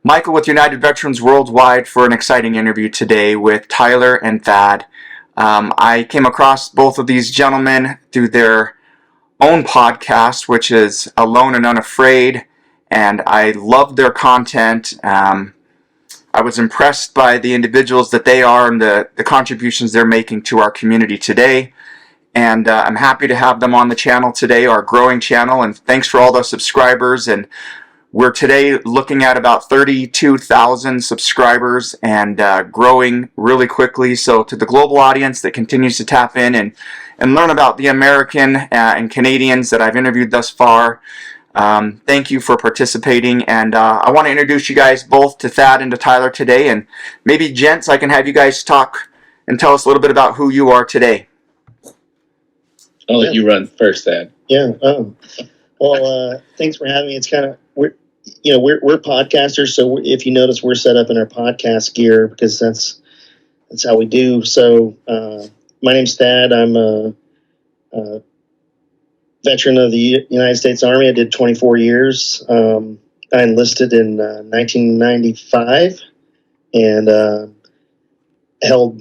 Michael with United Veterans Worldwide for an exciting interview today with Tyler and THAD. I came across both of these gentlemen through their own podcast, which is Alone and Unafraid, and I loved their content. I was impressed by the individuals that they are and the contributions they're making to our community today. And I'm happy to have them on the channel today, our growing channel, and thanks for all those subscribers. And we're today looking at about 32,000 subscribers and growing really quickly. So to the global audience that continues to tap in and learn about the American and Canadians that I've interviewed thus far, thank you for participating. And I want to introduce you guys both to THAD and to Tyler today. And maybe, gents, I can have you guys talk and tell us a little bit about who you are today. I'll let you run first, THAD. Yeah. Well, thanks for having me. It's kind of we're podcasters, so if you notice, we're set up in our podcast gear because that's how we do. So, my name's THAD. I'm a veteran of the United States Army. I did 24 years. I enlisted in 1995 and held.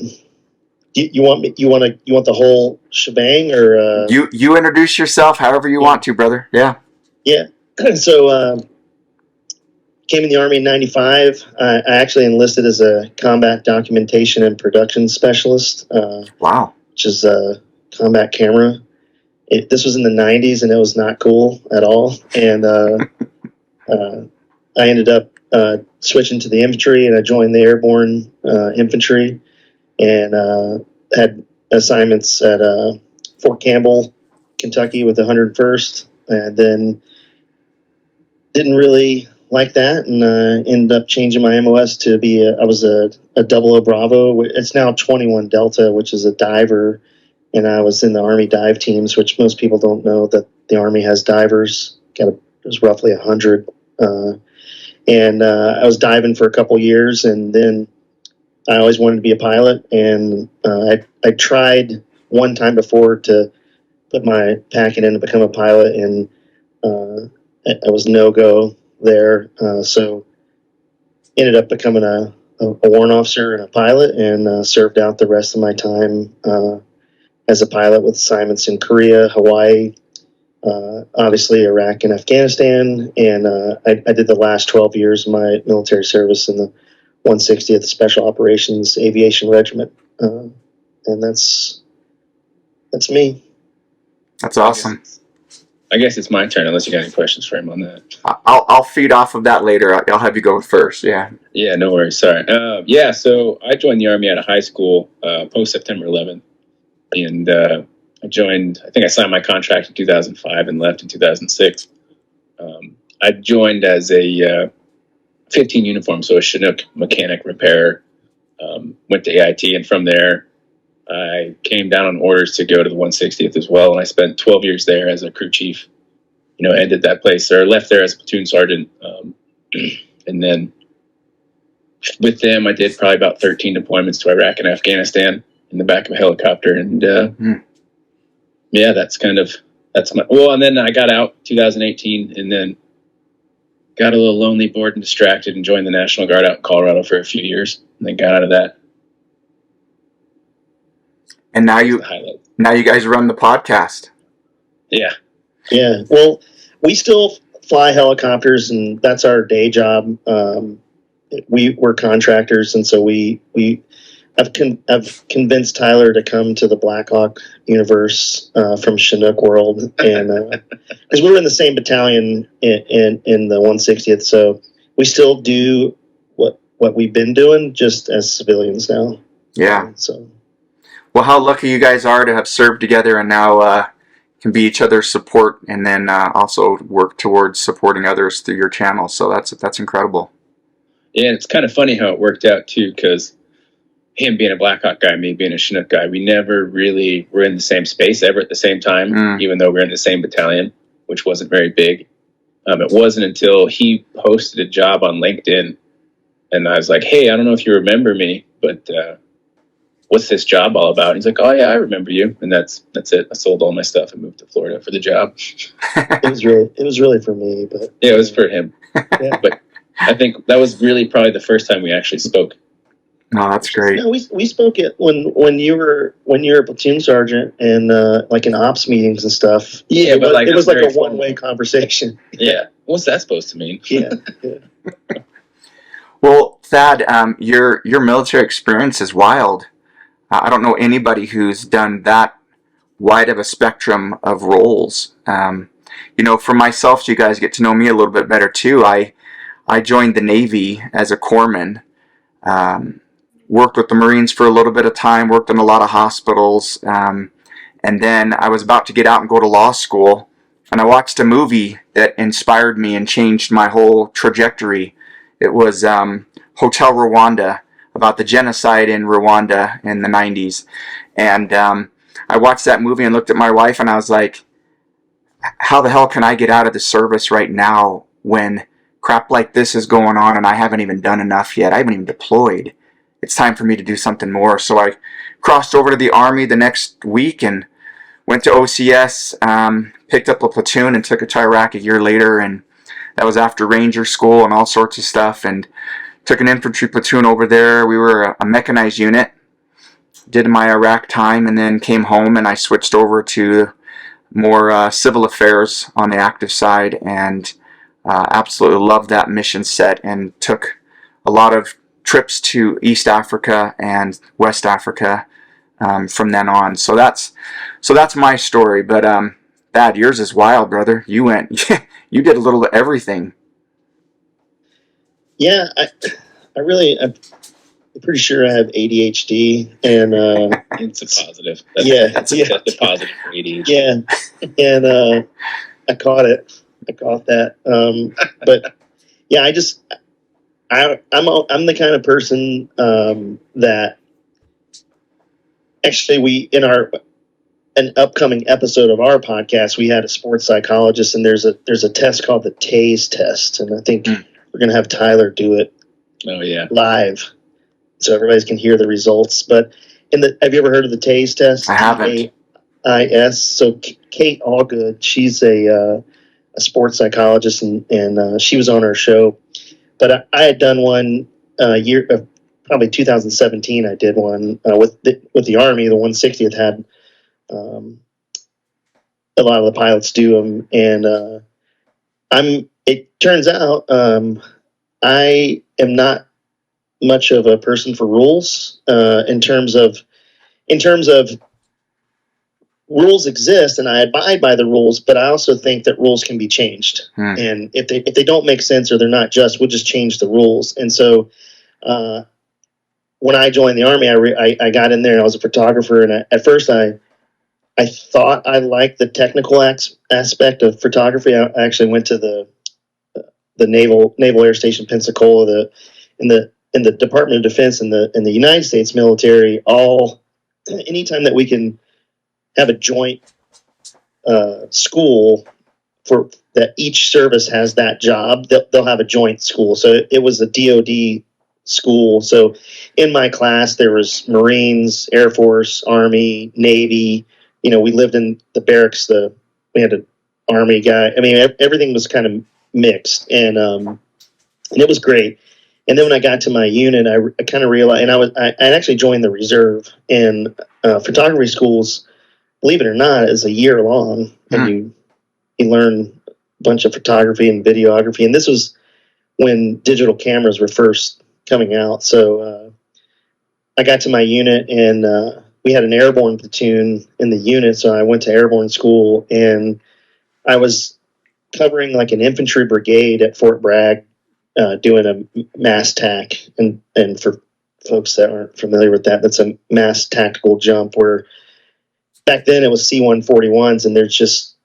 You want the whole shebang, or you introduce yourself however you want to, brother. Yeah. So came in the Army in 95. I actually enlisted as a combat documentation and production specialist. Wow. Which is a combat camera. This was in the 90s, and it was not cool at all. And I ended up switching to the infantry, and I joined the airborne infantry. And had assignments at Fort Campbell, Kentucky with the 101st, and then didn't really like that, and ended up changing my MOS to be I was a 00 Bravo. It's now 21 Delta, which is a diver, and I was in the Army dive teams, which most people don't know that the Army has divers. There's roughly 100, and I was diving for a couple years, and then I always wanted to be a pilot, and I tried one time before to put my packet in to become a pilot, and I was no-go there. So ended up becoming a warrant officer and a pilot, and served out the rest of my time as a pilot with assignments in Korea, Hawaii, obviously Iraq and Afghanistan, and I did the last 12 years of my military service in the 160th Special Operations Aviation Regiment, and that's me. That's awesome. I guess it's my turn, unless you got any questions for him on that. I'll feed off of that later. I'll have you go first. Yeah. Yeah, no worries. Sorry. So I joined the Army out of high school post September 11th, and I joined. I think I signed my contract in 2005 and left in 2006. I joined as a 15 uniform, so a Chinook mechanic repairer. Went to AIT, and from there I came down on orders to go to the 160th as well, and I spent 12 years there as a crew chief. Ended that place, or left there as a platoon sergeant, and then with them I did probably about 13 deployments to Iraq and Afghanistan in the back of a helicopter, and yeah, that's my. Well, and then I got out 2018, and then got a little lonely, bored, and distracted, and joined the National Guard out in Colorado for a few years, and then got out of that. And now you guys run the podcast. Yeah. Well, we still fly helicopters, and that's our day job. We're contractors, and so I've convinced Tyler to come to the Blackhawk universe from Chinook world, and because we were in the same battalion in the 160th, so we still do what we've been doing, just as civilians now. Yeah. So, well, how lucky you guys are to have served together and now can be each other's support, and then also work towards supporting others through your channel. So that's incredible. Yeah, it's kind of funny how it worked out too, because him being a Blackhawk guy, me being a Chinook guy, we never really were in the same space ever at the same time, even though we're in the same battalion, which wasn't very big. It wasn't until he posted a job on LinkedIn, and I was like, hey, I don't know if you remember me, but what's this job all about? And he's like, oh yeah, I remember you. And that's it. I sold all my stuff and moved to Florida for the job. It was really for me, but yeah, it was for him. Yeah. But I think that was really probably the first time we actually spoke. No, that's great. No, we spoke it when you were a platoon sergeant and like in ops meetings and stuff. Yeah, it but was, it was like a formal. one-way conversation. Yeah, what's that supposed to mean? Yeah. Well, Thad, your military experience is wild. I don't know anybody who's done that wide of a spectrum of roles. For myself, so you guys get to know me a little bit better too. I joined the Navy as a corpsman. Worked with the Marines for a little bit of time. Worked in a lot of hospitals, and then I was about to get out and go to law school. And I watched a movie that inspired me and changed my whole trajectory. It was Hotel Rwanda, about the genocide in Rwanda in the 90s. And I watched that movie and looked at my wife and I was like, how the hell can I get out of the service right now when crap like this is going on and I haven't even done enough yet? I haven't even deployed. It's time for me to do something more. So I crossed over to the Army the next week and went to OCS, picked up a platoon and took it to Iraq a year later. And that was after Ranger School and all sorts of stuff. And took an infantry platoon over there. We were a mechanized unit. Did my Iraq time and then came home and I switched over to more civil affairs on the active side and absolutely loved that mission set and took a lot of trips to East Africa and West Africa from then on. So that's my story. But Thad, yours is wild, brother. You you did a little of everything. Yeah, I'm pretty sure I have ADHD, and It's a positive. That's a positive for ADHD. Yeah, and I caught it. I caught that. But yeah, I'm the kind of person that actually in an upcoming episode of our podcast, we had a sports psychologist, and there's a test called the TASE test, and I think we're gonna have Tyler do it. Oh yeah, live, so everybody can hear the results. But have you ever heard of the TASE test? I haven't. TAIS. So Kate Allgood, she's a sports psychologist, and she was on our show. But I had done one year, probably 2017. I did one with the Army. The 160th had a lot of the pilots do them, and it turns out I am not much of a person for rules in terms of rules exist and I abide by the rules, but I also think that rules can be changed. And if they don't make sense or they're not just, we'll just change the rules. And so when I joined the Army, I got in there and I was a photographer, and at first I thought I liked the technical aspect of photography. I actually went to the Naval Air Station Pensacola, in the Department of Defense in the United States military. Anytime that we can have a joint school for that, each service has that job, they'll have a joint school. So it was a DoD school. So in my class there was Marines, Air Force, Army, Navy. We lived in the barracks. We had an Army guy. I mean, everything was kind of mixed, and it was great. And then when I got to my unit, I kind of realized, and I actually joined the reserve. And photography schools, believe it or not, is a year long, and you learn a bunch of photography and videography. And this was when digital cameras were first coming out. So I got to my unit, and we had an airborne platoon in the unit. So I went to airborne school, and I was covering like an infantry brigade at Fort Bragg, doing a mass tack. And for folks that aren't familiar with that, that's a mass tactical jump, where back then it was C-141s, and there's just,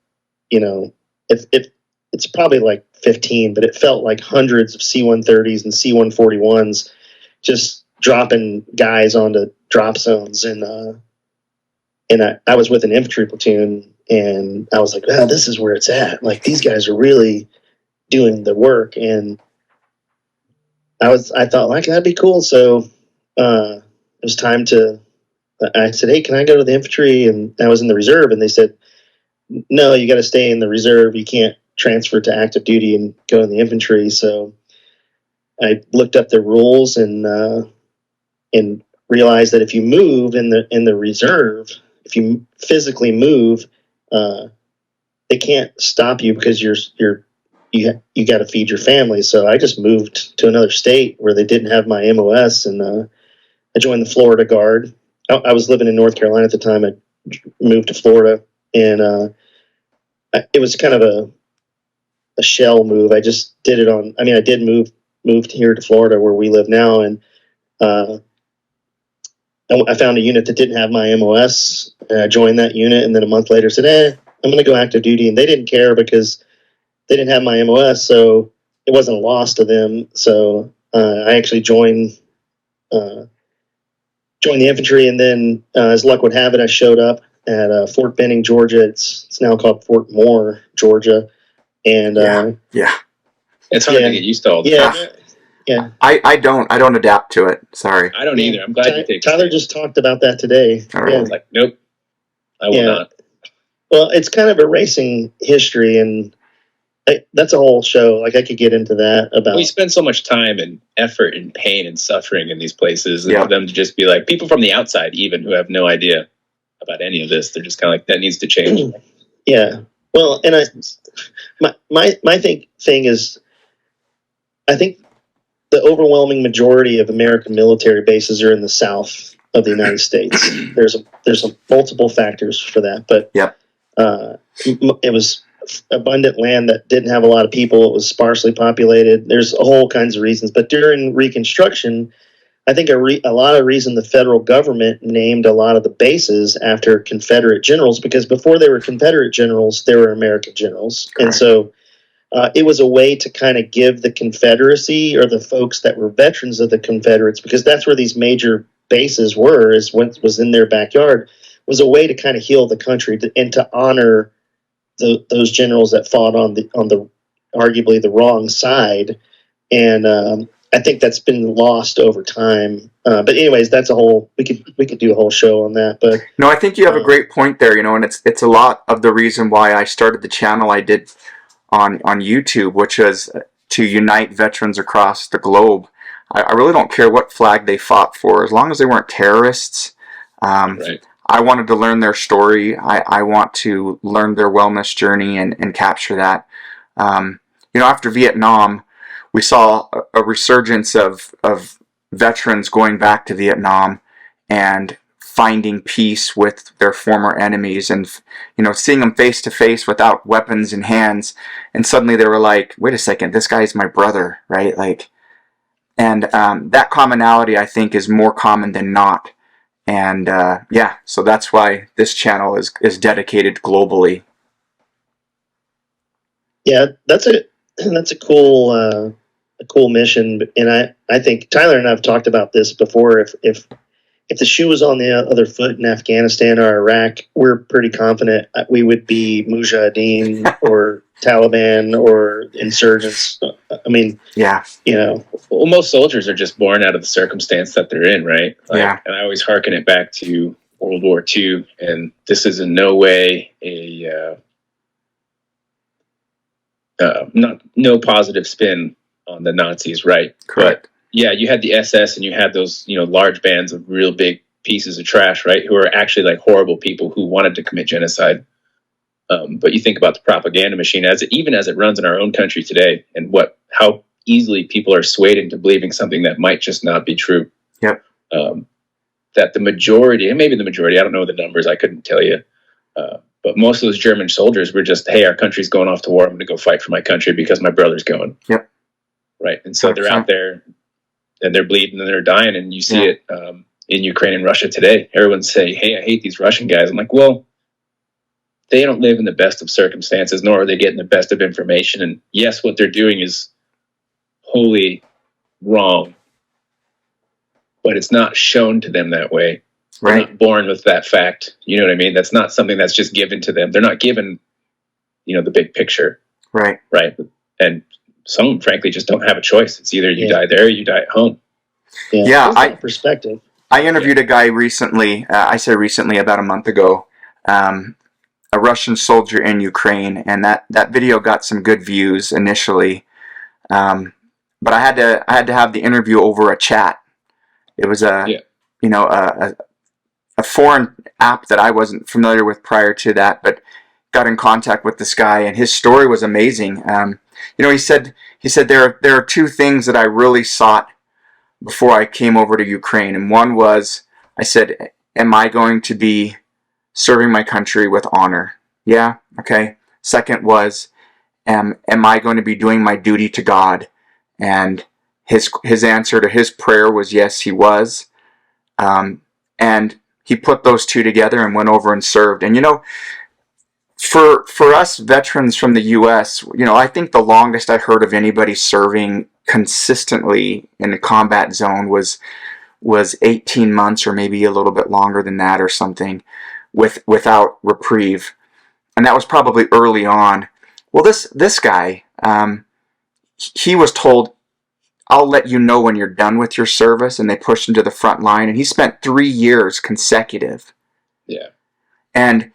it's probably like 15, but it felt like hundreds of C-130s and C-141s just dropping guys onto drop zones. And I was with an infantry platoon, and I was like, wow, this is where it's at. Like, these guys are really doing the work. And I thought, like, that'd be cool. So it was time I said, hey, can I go to the infantry? And I was in the reserve, and they said, no, you got to stay in the reserve. You can't transfer to active duty and go in the infantry. So I looked up the rules and realized that if you move in the reserve, if you physically move, they can't stop you because you got to feed your family. So I just moved to another state where they didn't have my MOS, and I joined the Florida Guard. I was living in North Carolina at the time. I moved to Florida, and it was kind of a shell move. I just did it on. I mean, I did moved here to Florida where we live now, and I found a unit that didn't have my MOS. And I joined that unit, and then a month later said, I'm going to go active duty. And they didn't care because they didn't have my MOS, so it wasn't a loss to them. So I actually joined the infantry, and then as luck would have it, I showed up at Fort Benning, Georgia. It's now called Fort Moore, Georgia. And yeah. It's hard to get used to all this. Yeah. I don't adapt to it. Sorry. I don't either. I'm glad you take Tyler just talked about that today. All right. I was like, nope, I will not. Well, it's kind of erasing history, and that's a whole show. Like, I could get into that about. We spend so much time and effort and pain and suffering in these places, and Yeah. for them to just be like, people from the outside, even who have no idea about any of this, they're just kind of like, that needs to change. Yeah. Well, and my thing is, I think the overwhelming majority of American military bases are in the south of the United States. There's multiple factors for that, but it was abundant land that didn't have a lot of people. It was sparsely populated. There's a whole kinds of reasons, but during Reconstruction, I think a lot of reason the federal government named a lot of the bases after Confederate generals, because before they were Confederate generals, they were American generals. Correct. And so it was a way to kind of give the Confederacy, or the folks that were veterans of the Confederates, because that's where these major bases were, was in their backyard, was a way to kind of heal the country and to honor those generals that fought on the arguably the wrong side. And I think that's been lost over time. But anyways, that's we could do a whole show on that. But no, I think you have a great point there, and it's a lot of the reason why I started the channel I did on YouTube, which was to unite veterans across the globe. I really don't care what flag they fought for, as long as they weren't terrorists. Right. I wanted to learn their story. I want to learn their wellness journey and capture that. After Vietnam, we saw a resurgence of veterans going back to Vietnam and finding peace with their former enemies, and seeing them face to face without weapons in hands, and suddenly they were like, wait a second, this guy's my brother, right? And that commonality, I think, is more common than not. And so that's why this channel is dedicated globally. Yeah, that's a cool mission. And I think Tyler and I have talked about this before. If the shoe was on the other foot in Afghanistan or Iraq, we're pretty confident we would be Mujahideen or Taliban or insurgents. I mean, well, most soldiers are just born out of the circumstance that they're in, right? And I always hearken it back to World War II, and this is in no way no positive spin on the Nazis, right? Correct. But you had the SS, and you had those large bands of real big pieces of trash, right? Who are actually like horrible people who wanted to commit genocide. But you think about the propaganda machine as it runs in our own country today, and how easily people are swayed into believing something that might just not be true. Yep. That the majority, and maybe the majority, I don't know the numbers, I couldn't tell you. But most of those German soldiers were just, hey, our country's going off to war. I'm going to go fight for my country because my brother's going. Yep. Right. And so they're out there and they're bleeding and they're dying. And you see it in Ukraine and Russia today. Everyone's saying, hey, I hate these Russian guys. I'm like, well, they don't live in the best of circumstances, nor are they getting the best of information. And yes, what they're doing is wholly wrong, but it's not shown to them that way. They're not born with that fact. You know what I mean? That's not something that's just given to them. They're not given, the big picture. Right. Right. And some, frankly, just don't have a choice. It's either you die there or you die at home. Yeah. Perspective. I interviewed a guy recently, about a month ago, a Russian soldier in Ukraine, and that video got some good views initially. but I had to have the interview over a chat. It was a foreign app that I wasn't familiar with prior to that, but got in contact with this guy, and his story was amazing. He said there are two things that I really sought before I came over to Ukraine, and one was, I said, am I going to be serving my country with honor? Yeah, okay. Second was, am I going to be doing my duty to God? And his answer to his prayer was yes, he was. And he put those two together and went over and served. And for us veterans from the U.S., I think the longest I heard of anybody serving consistently in a combat zone was 18 months, or maybe a little bit longer than that or something, without reprieve. And that was probably early on. Well, this guy, he was told, I'll let you know when you're done with your service, and they pushed him to the front line, and he spent 3 years consecutive. Yeah. And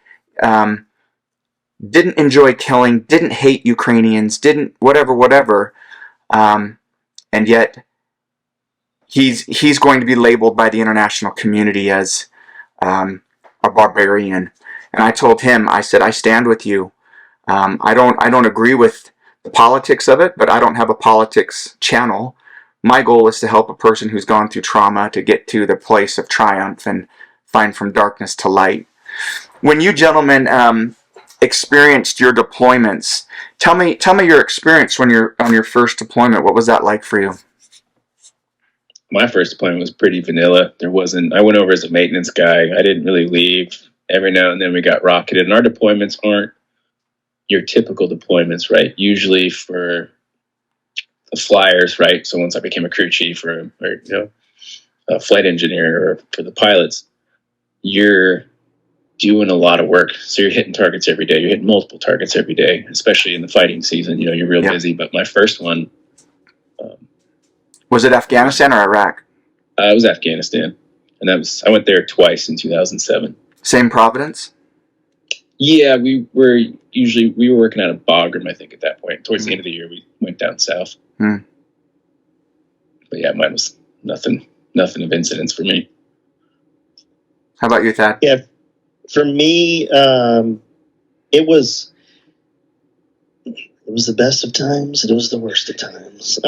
didn't enjoy killing, didn't hate Ukrainians, didn't whatever, and yet he's going to be labeled by the international community as a barbarian. And I told him, I said, I stand with you. I don't agree with the politics of it, but I don't have a politics channel. My goal is to help a person who's gone through trauma to get to the place of triumph and find from darkness to light. When you gentlemen experienced your deployments, tell me your experience when you're on your first deployment. What was that like for you? My first deployment was pretty vanilla. I went over as a maintenance guy. I didn't really leave. Every now and then we got rocketed, and our deployments aren't your typical deployments, right? Usually for the flyers, right? So once I became a crew chief or a flight engineer, or for the pilots, you're doing a lot of work. So you're hitting targets every day. You're hitting multiple targets every day, especially in the fighting season. You're real busy. But my first one, was it Afghanistan or Iraq? It was Afghanistan, and I went there twice in 2007. Same Providence? Yeah, we were working out of Bagram, I think, at that point. Towards the end of the year, we went down south. But yeah, mine was nothing of incidents for me. How about you, Thad? Yeah, for me, it was the best of times, and it was the worst of times.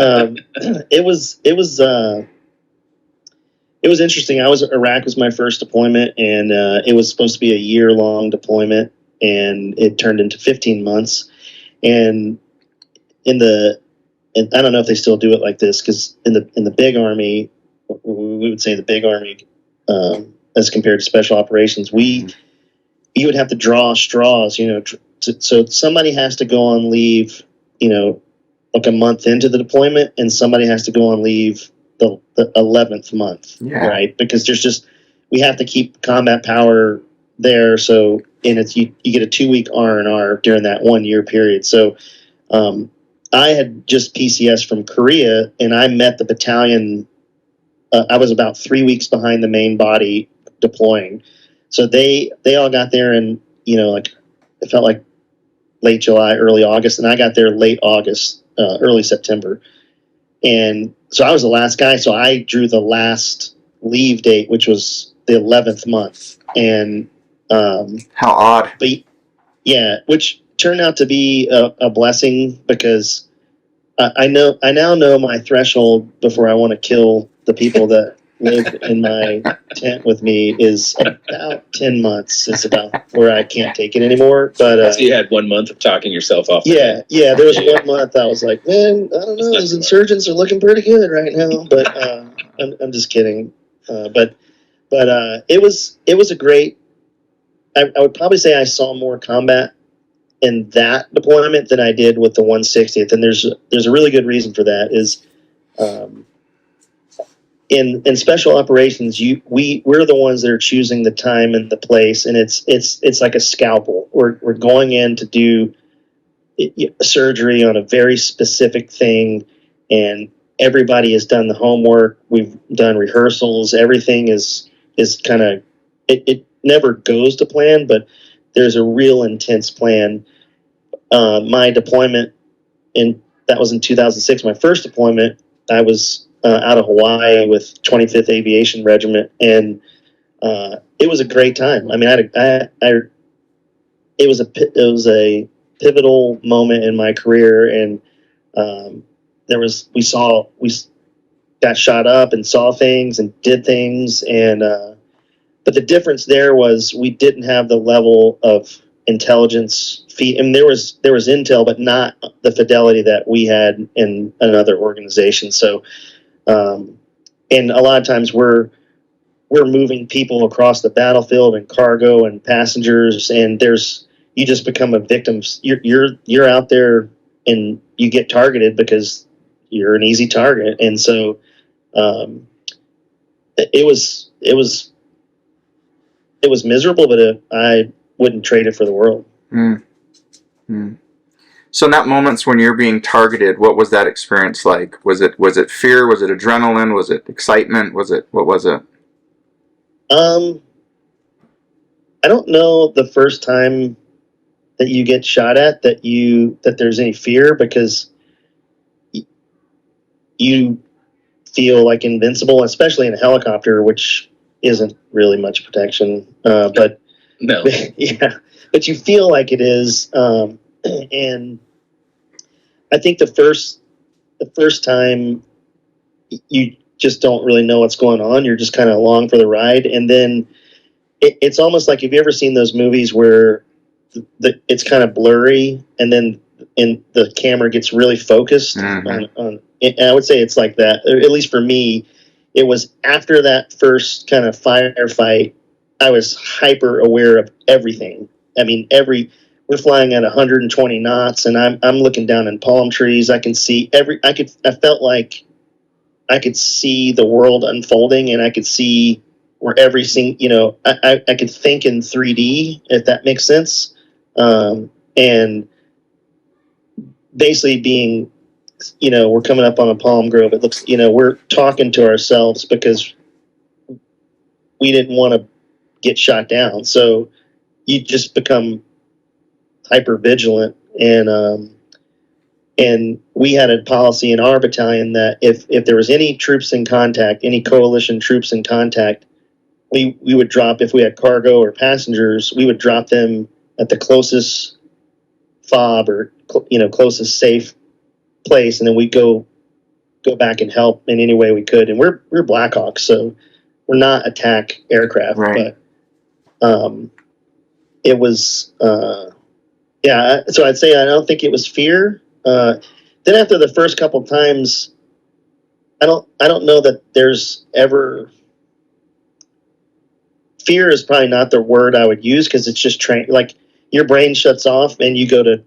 It was interesting. Iraq was my first deployment, and it was supposed to be a year-long deployment, and it turned into 15 months. And and I don't know if they still do it like this, because in the big army, we would say the big army, as compared to special operations, you would have to draw straws, so somebody has to go on leave, like a month into the deployment, and somebody has to go on leave the 11th month, right? Because we have to keep combat power there. So, and you get a 2-week R&R during that 1 year period. So, I had just PCS from Korea, and I met the battalion. I was about 3 weeks behind the main body deploying. So they all got there, and it felt like late July, early August, and I got there late August, early September. And so I was the last guy, so I drew the last leave date, which was the 11th month. And how odd. But yeah, which turned out to be a blessing, because I now know my threshold before I want to kill the people that live in my tent with me is about 10 months. It's about where I can't take it anymore. But so you had 1 month of talking yourself off. Yeah. There was 1 month I was like, man, I don't know. Those insurgents are looking pretty good right now. But I'm just kidding. But it was a great. I would probably say I saw more combat in that deployment than I did with the 160th, and there's a really good reason for that. Is in special operations, we're the ones that are choosing the time and the place, and it's like a scalpel. We're going in to do surgery on a very specific thing, and everybody has done the homework. We've done rehearsals. Everything is kind of it never goes to plan, but there's a real intense plan. My deployment that was in 2006. My first deployment I was out of Hawaii with 25th Aviation Regiment, and it was a great time. I mean, it was a pivotal moment in my career, and we got shot up and saw things and did things, and but the difference there was we didn't have the level of intelligence and there was intel, but not the fidelity that we had in another organization. So and a lot of times we're moving people across the battlefield and cargo and passengers, and you just become a victim. You're out there and you get targeted because you're an easy target. And so it was miserable, but I wouldn't trade it for the world. So in that moments when you're being targeted, what was that experience like? Was it fear? Was it adrenaline? Was it excitement? What was it? I don't know the first time that you get shot at that there's any fear, because you feel like invincible, especially in a helicopter, which isn't really much protection. But no, yeah, but you feel like it is. And I think the first time you just don't really know what's going on. You're just kind of along for the ride. And then it's almost like, have you ever seen those movies where it's kind of blurry and then the camera gets really focused on and I would say it's like that, at least for me. It was after that first kind of firefight, I was hyper aware of everything. I mean, we're flying at 120 knots, and I'm looking down in palm trees. I can see I felt like I could see the world unfolding, and I could see where everything, I could think in 3D, if that makes sense. And basically being, we're coming up on a palm grove. It looks, we're talking to ourselves because we didn't want to get shot down. So you just become hyper vigilant. And we had a policy in our battalion that if there was any troops in contact, any coalition troops in contact, we would drop, if we had cargo or passengers, we would drop them at the closest fob or, closest safe place. And then we'd go back and help in any way we could. And we're Blackhawks, so we're not attack aircraft, right. But it was, yeah. So I'd say I don't think it was fear. Then after the first couple times, I don't know that there's ever, fear is probably not the word I would use, because it's just like your brain shuts off and you go to,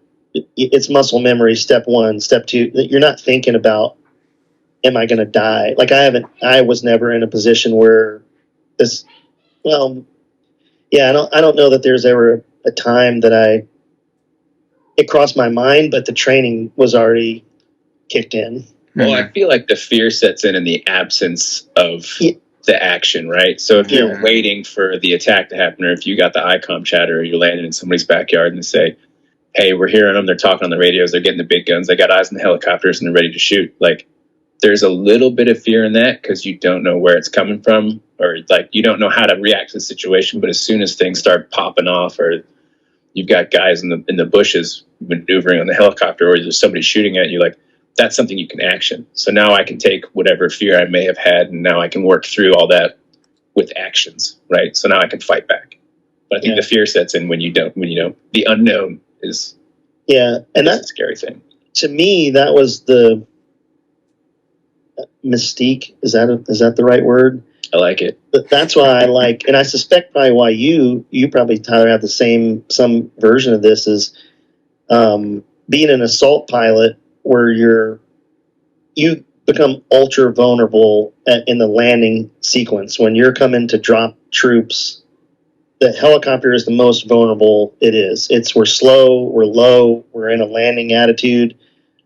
it's muscle memory, step 1, step 2. You're not thinking about, am I going to die? Like I was never in a position where this, well, yeah, I don't know that there's ever a time that it crossed my mind, but the training was already kicked in. Well, I feel like the fear sets in the absence of the action, right? So if you're waiting for the attack to happen, or if you got the ICOM chatter, or you're landing in somebody's backyard and they say, hey, we're hearing them, they're talking on the radios, they're getting the big guns, they got eyes on the helicopters and they're ready to shoot. Like, there's a little bit of fear in that because you don't know where it's coming from, or like you don't know how to react to the situation. But as soon as things start popping off, or you've got guys in the bushes maneuvering on the helicopter, or there's somebody shooting at you, like, that's something you can action. So now I can take whatever fear I may have had, and now I can work through all that with actions, right? So now I can fight back. But I think the fear sets in when you don't, the unknown is and that's a scary thing. To me, that was the mystique. Is that the right word? I like it. But that's why I like, and I suspect probably why you probably, Tyler, have some version of this, is being an assault pilot, where you become ultra vulnerable in the landing sequence. When you're coming to drop troops, the helicopter is the most vulnerable it is. We're slow, we're low, we're in a landing attitude,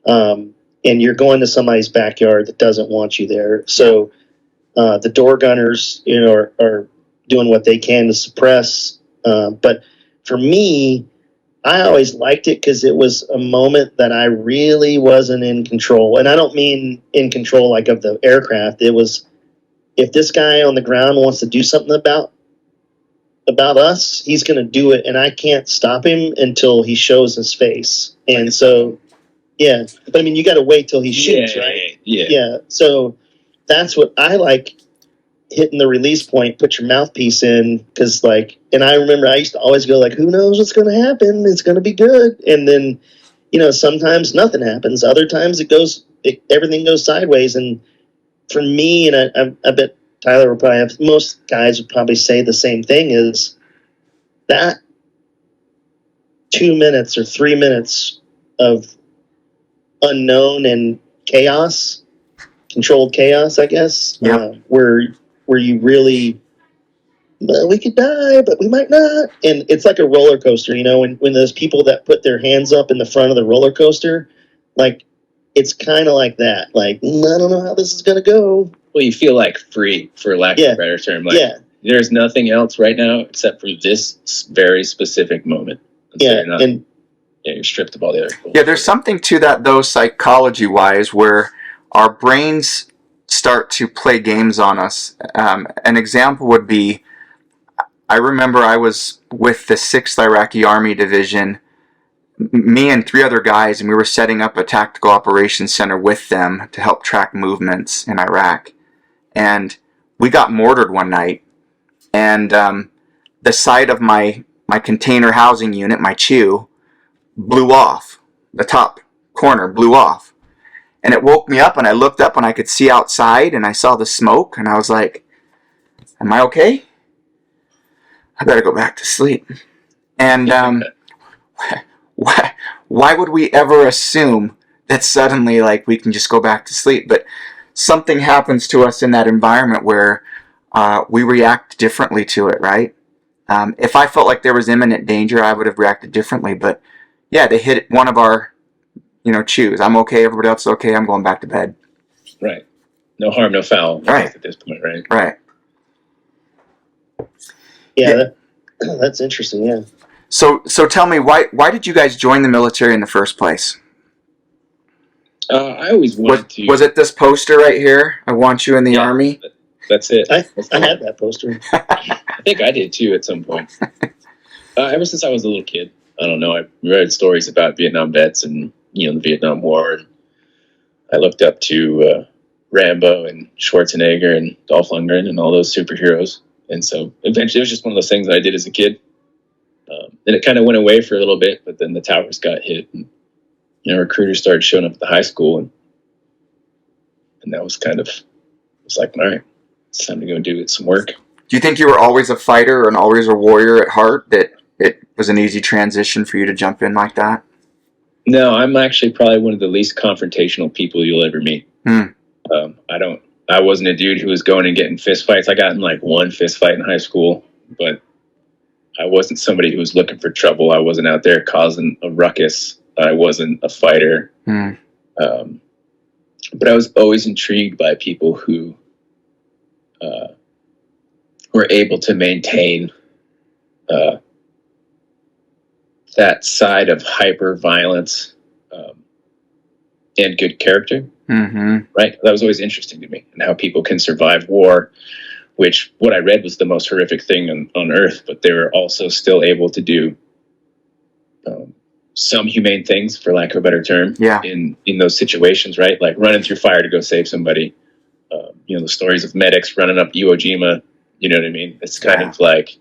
and you're going to somebody's backyard that doesn't want you there. So the door gunners, are doing what they can to suppress. But for me, I always liked it because it was a moment that I really wasn't in control. And I don't mean in control like of the aircraft. It was, if this guy on the ground wants to do something about us, he's going to do it, and I can't stop him until he shows his face. And so, yeah. But I mean, you got to wait till he shoots, right? Yeah. So that's what I like, hitting the release point, put your mouthpiece in, because like, and I remember I used to always go like, who knows what's going to happen? It's going to be good. And then, sometimes nothing happens. Other times everything goes sideways. And for me, and I bet Tyler would probably have, most guys would probably say the same thing, is that 2 minutes or 3 minutes of unknown and chaos, controlled chaos, I guess, where you really, we could die, but we might not. And it's like a roller coaster, when those people that put their hands up in the front of the roller coaster, like, it's kind of like that. Like, I don't know how this is going to go. Well, you feel like free, for lack of a better term. Like, there's nothing else right now except for this very specific moment. And you're stripped of all the other goals. Yeah, there's something to that, though, psychology-wise, where our brains start to play games on us. An example would be, I remember I was with the 6th Iraqi Army Division, me and 3 other guys, and we were setting up a tactical operations center with them to help track movements in Iraq. And we got mortared one night, and the side of my container housing unit, my CHU, blew off. The top corner blew off. And it woke me up, and I looked up and I could see outside, and I saw the smoke, and I was like, am I okay? I better go back to sleep. And why would we ever assume that suddenly, like, we can just go back to sleep? But something happens to us in that environment where we react differently to it, right? If I felt like there was imminent danger, I would have reacted differently. But yeah, they hit one of our, CHUs. I'm okay. Everybody else is okay. I'm going back to bed. Right. No harm, no foul. Right. At this point, right? Right. Yeah. That's interesting. Yeah. So tell me, why did you guys join the military in the first place? I always wanted to. Was it this poster right here? I want you in the Army. That's it. I had that poster. I think I did too at some point. Ever since I was a little kid, I don't know. I read stories about Vietnam vets and the Vietnam War, and I looked up to Rambo and Schwarzenegger and Dolph Lundgren and all those superheroes. And so eventually, it was just one of those things that I did as a kid. And it kind of went away for a little bit, but then the towers got hit, and recruiters started showing up at the high school, and that was kind of, it's like, all right, it's time to go do some work. Do you think you were always a fighter and always a warrior at heart, that it was an easy transition for you to jump in like that? No, I'm actually probably one of the least confrontational people you'll ever meet. I wasn't a dude who was going and getting fist fights. I got in like one fist fight in high school, but I wasn't somebody who was looking for trouble. I wasn't out there causing a ruckus. I wasn't a fighter. But I was always intrigued by people who were able to maintain that side of hyper violence and good character. Right? That was always interesting to me, and how people can survive war, which what I read was the most horrific thing on earth, but they were also still able to do some humane things, for lack of a better term, in those situations, right? Like running through fire to go save somebody. The stories of medics running up Iwo Jima, you know what I mean? It's kind of like,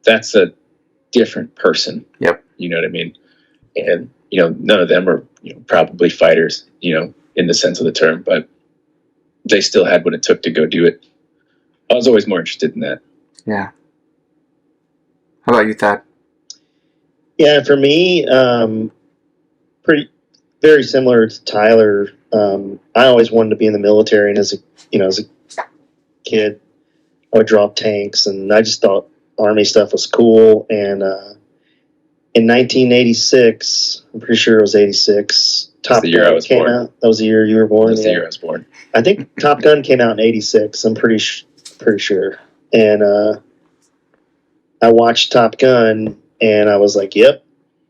that's a different person. Yep. You know what I mean? And, none of them are probably fighters, in the sense of the term, but they still had what it took to go do it. I was always more interested in that. Yeah. How about you, THAD? Yeah, for me, very similar to Tyler. I always wanted to be in the military, and as a kid, I would drop tanks, and I just thought Army stuff was cool. And in 1986, I'm pretty sure it was 86, Top Gun came out. That was the year you were born. That's the year I was born. I think Top Gun came out in 86. I'm pretty sure. And I watched Top Gun, and I was like, yep,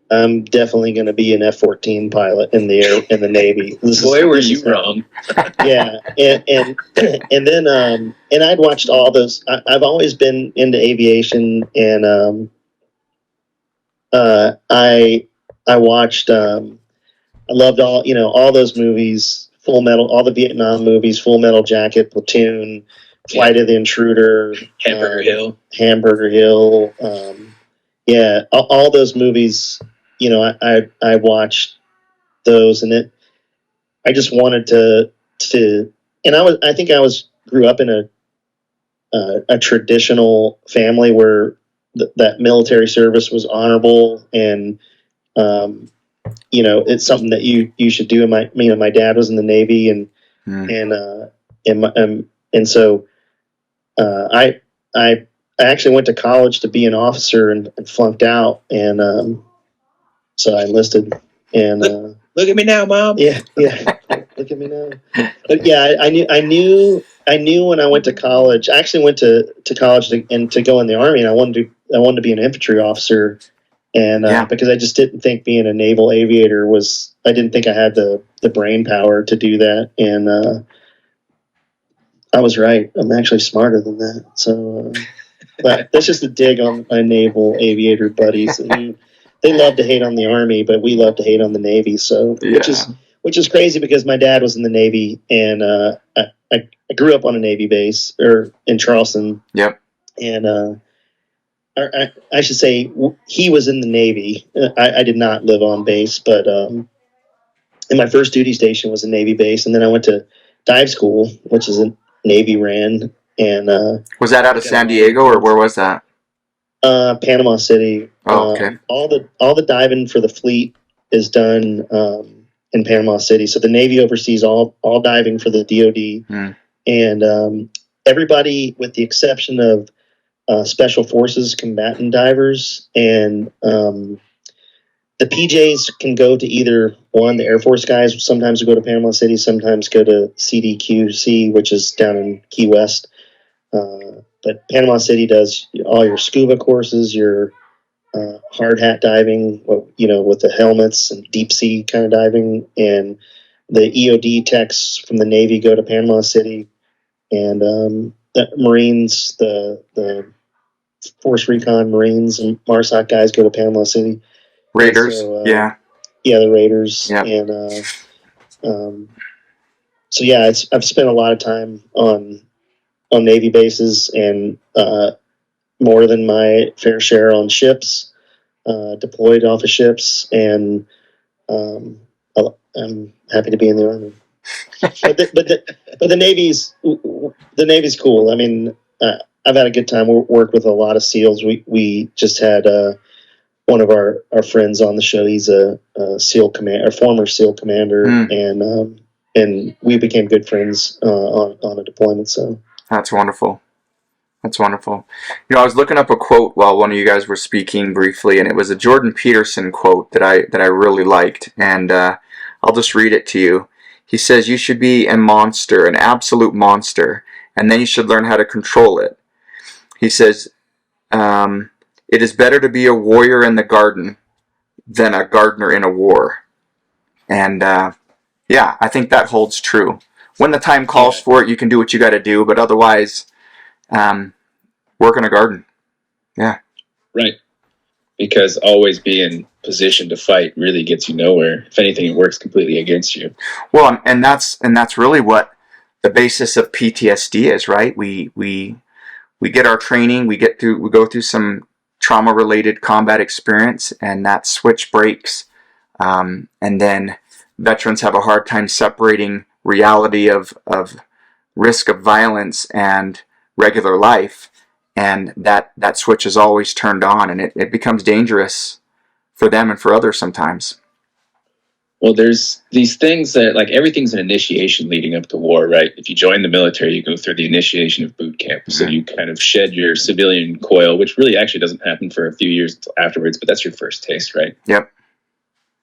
I'm definitely going to be an F-14 pilot in the Navy. Boy, were you wrong. Yeah, and then and I'd watched all those. I've always been into aviation, and I watched. I loved all those movies. Full Metal, all the Vietnam movies. Full Metal Jacket, Platoon, Flight of the Intruder, Hamburger Hill. Yeah, all those movies. I watched those, and I just wanted to, and I think grew up in a traditional family where that military service was honorable, and it's something that you should do. And my dad was in the Navy, and so I actually went to college to be an officer and flunked out, and so I enlisted. And look at me now, Mom. Yeah, look at me now. But yeah, I knew when I went to college. I actually went to college to go in the Army, and I wanted to be an infantry officer. And because I just didn't think being a naval aviator I didn't think I had the brain power to do that. And I was right. I'm actually smarter than that. So, but that's just a dig on my naval aviator buddies. And they love to hate on the Army, but we love to hate on the Navy. So, which is crazy because my dad was in the Navy, and I grew up on a Navy base or in Charleston. Yep. And I should say he was in the Navy. I did not live on base, but and my first duty station was a Navy base, and then I went to dive school, which is a Navy ran. And was that out of San Diego, or where was that? Panama City. Oh, okay. All the diving for the fleet is done in Panama City. So the Navy oversees all diving for the DoD, and everybody, with the exception of Special Forces combatant divers, and the PJs can go to either one. The Air Force guys sometimes go to Panama City, sometimes go to CDQC, which is down in Key West. But Panama City does all your scuba courses, your hard hat diving, with the helmets, and deep sea kind of diving. And the EOD techs from the Navy go to Panama City, and the Marines, the Force Recon Marines and MARSOC guys go to Panama City. Raiders, so, yeah, the Raiders, yep. And so yeah, I've spent a lot of time on Navy bases, and more than my fair share on ships, deployed off of ships, and I'm happy to be in the Army. but the Navy's cool. I mean, I've had a good time. We worked with a lot of SEALs. We just had one of our friends on the show. He's a former SEAL commander, and we became good friends on a deployment. So that's wonderful. That's wonderful. I was looking up a quote while one of you guys were speaking briefly, and it was a Jordan Peterson quote that I really liked, and I'll just read it to you. He says, "You should be a monster, an absolute monster, and then you should learn how to control it." He says, "It is better to be a warrior in the garden than a gardener in a war." And I think that holds true. When the time calls for it, you can do what you got to do, but otherwise, work in a garden. Yeah. Right. Because always being positioned to fight really gets you nowhere. If anything, it works completely against you. Well, and that's really what the basis of PTSD is, right? We get our training, we go through some trauma-related combat experience, and that switch breaks, and then veterans have a hard time separating reality of risk of violence and regular life, and that switch is always turned on, and it becomes dangerous for them and for others sometimes. Well, there's these things that, like, everything's an initiation leading up to war, right? If you join the military, you go through the initiation of boot camp. Mm-hmm. So you kind of shed your civilian coil, which really actually doesn't happen for a few years afterwards, but that's your first taste, right? Yep.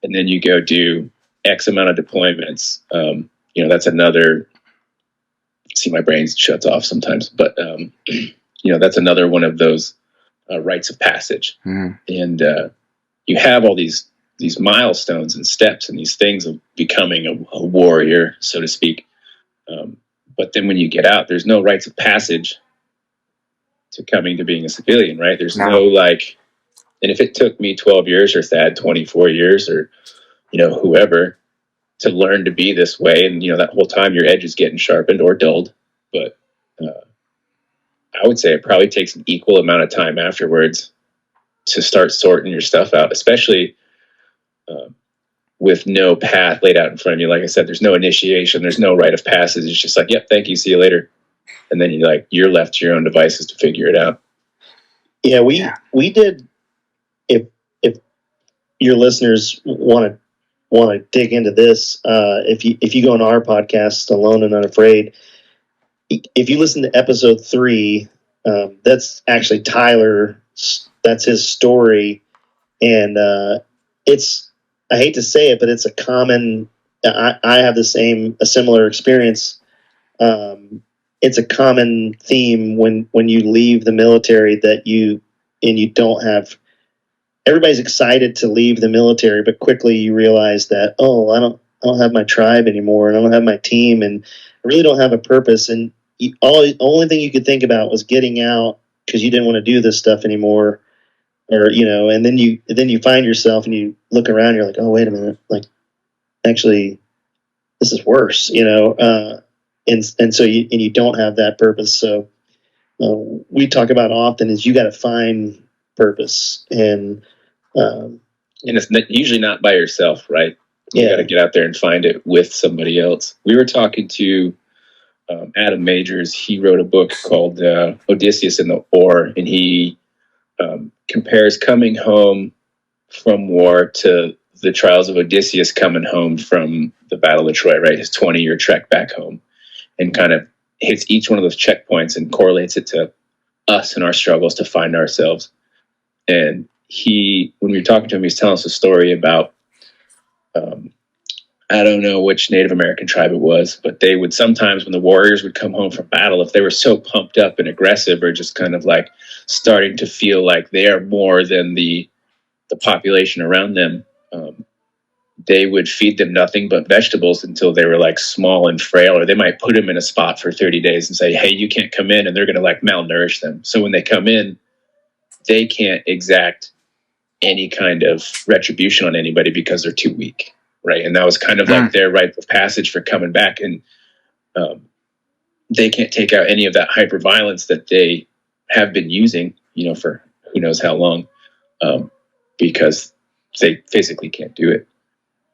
And then you go do X amount of deployments. That's another, see, my brain shuts off sometimes, but, that's another one of those rites of passage. Mm-hmm. And you have all these these milestones and steps and these things of becoming a warrior, so to speak. But then when you get out, there's no rites of passage to coming to being a civilian, right? There's no like, and if it took me 12 years or THAD 24 years or, whoever to learn to be this way, and, that whole time your edge is getting sharpened or dulled. But I would say it probably takes an equal amount of time afterwards to start sorting your stuff out, especially with no path laid out in front of you. Like I said, there's no initiation, there's no rite of passage. It's just like, yep, thank you, see you later. And then you're left to your own devices to figure it out. Yeah, we did. If your listeners want to dig into this, if you go on our podcast, Alone and Unafraid, if you listen to episode 3, that's actually Tyler. That's his story, and it's. I hate to say it, but it's a common. I have a similar experience. It's a common theme when you leave the military that you don't have. Everybody's excited to leave the military, but quickly you realize that, I don't have my tribe anymore, and I don't have my team, and I really don't have a purpose. And the only thing you could think about was getting out because you didn't want to do this stuff anymore, or and then you find yourself and you look around, you're like, oh, wait a minute, like actually this is worse, and so you don't have that purpose. So we talk about often is you got to find purpose, and it's usually not by yourself, right? You got to get out there and find it with somebody else. We were talking to Adam Majors. He wrote a book called Odysseus and the Oar, and he compares coming home from war to the trials of Odysseus coming home from the Battle of Troy, right? His 20-year trek back home, and kind of hits each one of those checkpoints and correlates it to us and our struggles to find ourselves. And when we were talking to him, he's telling us a story about, I don't know which Native American tribe it was, but they would sometimes, when the warriors would come home from battle, if they were so pumped up and aggressive or just kind of like starting to feel like they are more than the population around them, they would feed them nothing but vegetables until they were like small and frail, or they might put them in a spot for 30 days and say, hey, you can't come in, and they're going to like malnourish them. So when they come in, they can't exact any kind of retribution on anybody because they're too weak, right? And that was kind of like their rite of passage for coming back, and they can't take out any of that hyper violence that they have been using, for who knows how long, because they physically can't do it.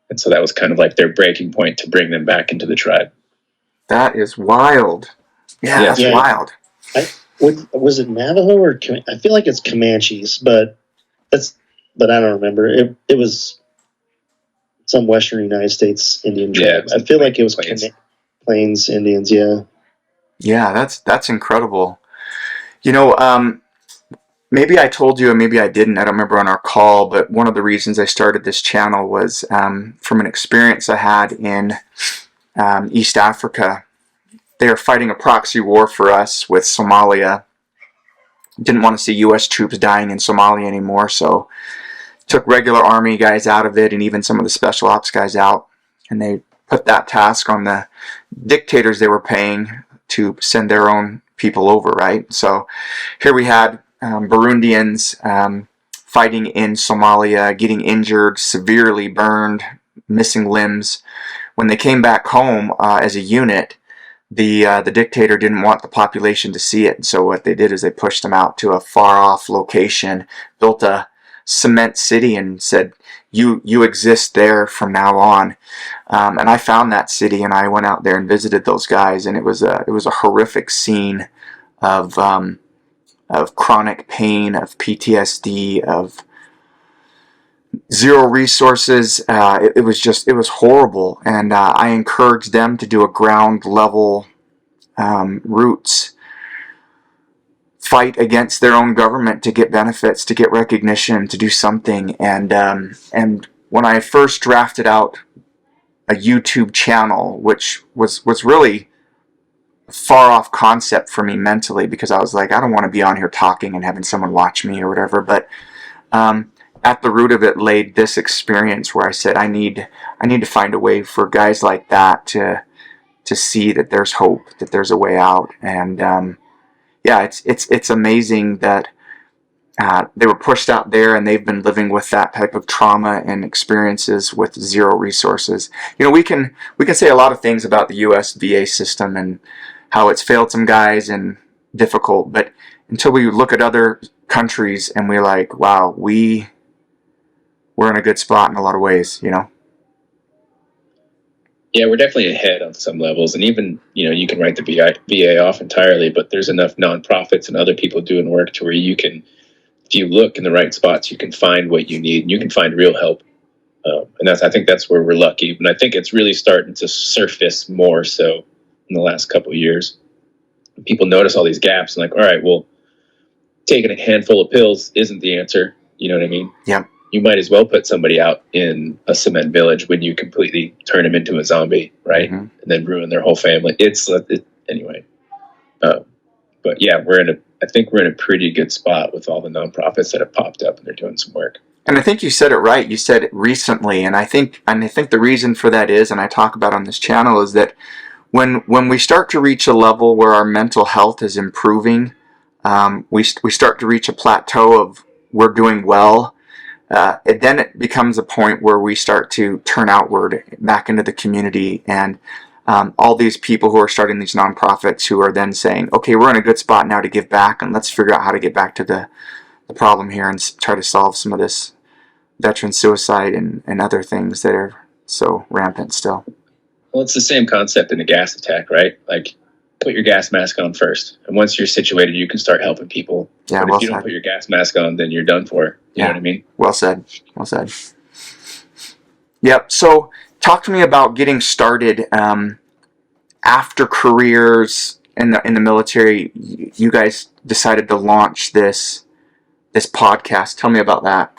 And so that was kind of like their breaking point to bring them back into the tribe. That is wild. Yeah, that's wild. Was it Navajo or I feel like it's Comanches, but I don't remember. It was some Western United States Indian tribe. I feel like it was Plains Indians. Yeah. Yeah, that's incredible. Maybe I told you, and maybe I didn't. I don't remember on our call, but one of the reasons I started this channel was from an experience I had in East Africa. They were fighting a proxy war for us with Somalia. Didn't want to see U.S. troops dying in Somalia anymore, so took regular army guys out of it, and even some of the special ops guys out, and they put that task on the dictators they were paying to send their own people over, right? So here we had Burundians fighting in Somalia, getting injured, severely burned, missing limbs. When they came back home as a unit, the dictator didn't want the population to see it. So what they did is they pushed them out to a far-off location, built a cement city, and said, "You exist there from now on." And I found that city, and I went out there and visited those guys, and it was a horrific scene of chronic pain, of PTSD, of zero resources. It was horrible, and I encouraged them to do a ground level roots fight against their own government to get benefits, to get recognition, to do something. And when I first drafted out a YouTube channel, which was really far off concept for me mentally, because I was like, I don't want to be on here talking and having someone watch me or whatever, but at the root of it laid this experience where I said, I need to find a way for guys like that to see that there's hope, that there's a way out. And yeah, it's amazing that they were pushed out there and they've been living with that type of trauma and experiences with zero resources. You know, we can say a lot of things about the U.S. VA system and how it's failed some guys and difficult, but until we look at other countries and we're like, wow, we're in a good spot in a lot of ways, you know? Yeah, we're definitely ahead on some levels. And even, you can write the VA off entirely, but there's enough nonprofits and other people doing work to where you can, if you look in the right spots, you can find what you need and you can find real help. And I think that's where we're lucky. And I think it's really starting to surface more so in the last couple of years. People notice all these gaps and like, all right, well, taking a handful of pills isn't the answer. You know what I mean? Yeah. You might as well put somebody out in a cement village when you completely turn them into a zombie, right? Mm-hmm. And then ruin their whole family. Anyway. But yeah, I think we're in a pretty good spot with all the nonprofits that have popped up and they're doing some work. And I think you said it right. You said it recently, and I think the reason for that is, and I talk about on this channel, is that when we start to reach a level where our mental health is improving, we start to reach a plateau of we're doing well. Then it becomes a point where we start to turn outward back into the community, and all these people who are starting these nonprofits who are then saying, okay, we're in a good spot now to give back, and let's figure out how to get back to the problem here and try to solve some of this veteran suicide and other things that are so rampant still. Well, it's the same concept in a gas attack, right? Like, put your gas mask on first. And once you're situated, you can start helping people. Yeah, but if you don't put your gas mask on, then you're done for. You know what I mean? Well said. Well said. Yep. So talk to me about getting started after careers in the military. You guys decided to launch this podcast. Tell me about that.